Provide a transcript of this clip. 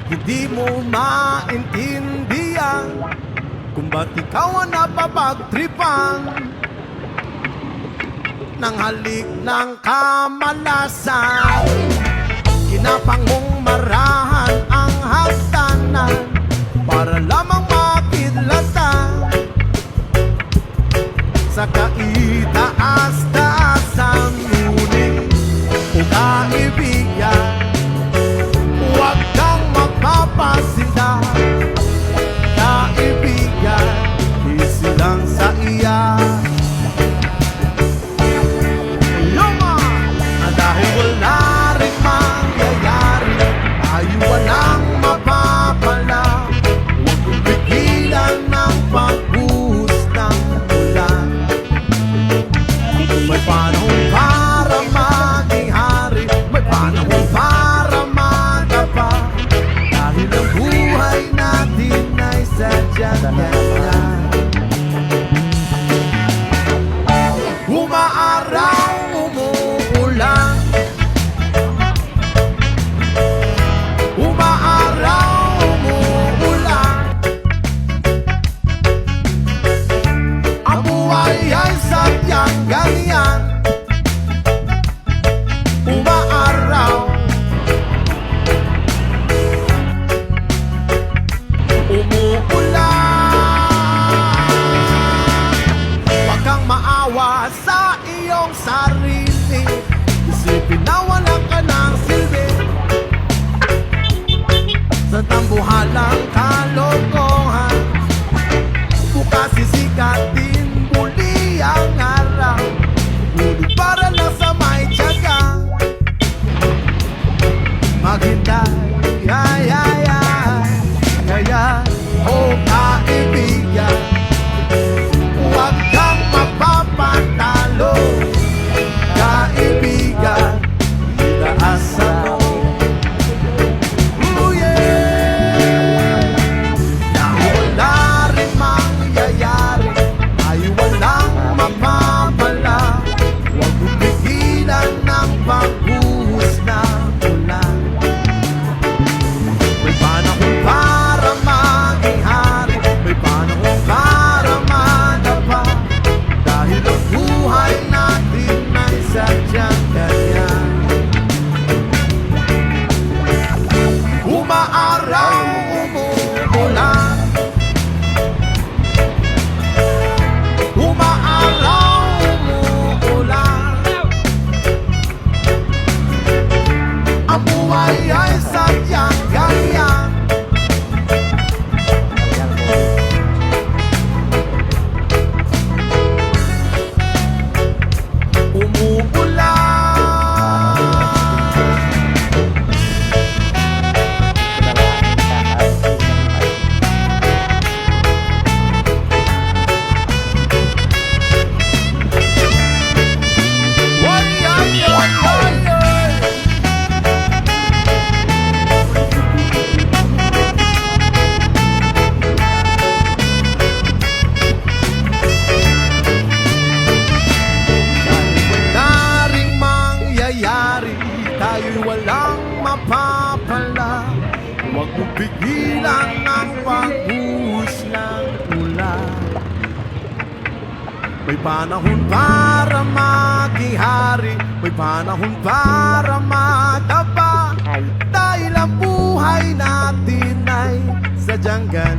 Hindi mo maintindihan kung ba't ikaw ang napapagtripan ng halik ng kamalasan. Kinapang mong marahan ang hagdanan para lamang makidlatan sa kaitaas-taasan. Ngunit o kaibigan, huwag kang magpapasinda. Kaibigan, isilang sa iya. Dahil wala rin mangyayari, tayo walang mapapala. Huwag kong pigilan ng pagbuhos ng ulan. May panahon para maging hari, may panahon para magapa. Dahil ang buhay natin ay sadyang ganyan. Umaaraw, umuulan, umaaraw, umuulan. Ang buhay ay sadyang ganyan. Umaaraw, umuulan. Huwag kang maawa sa iyong sarili. Isipin na wala ka ng silbi sa tambuhalang kalokohan. Bukas sisikat din muli ang araw, ngunit para lang sa may tiyaga. Maghintay, ay, ay, ay. Kaya, oh kaibigan, huwag kang mapapatalo. Kaibigan, itaasa mo. Oh yeah. Dahil wala rin mangyayari, tayo walang mapapala. Huwag mong pigilan ng pagbuhos ng ulan. May panahon para maging hari, may panahon para madapa. Dahil ang buhay natin ay sadyang ganyan. Umaaraw, umuulan, umaaraw, umuulan. Ang buhay ay sadyang ganyan. Tayo'y walang mapapala. Huwag mong pigilan ng pagbuhos ng ulan. May panahon para maging hari, may panahon para madapa. Dahil ang buhay natin ay sadyang ganyan.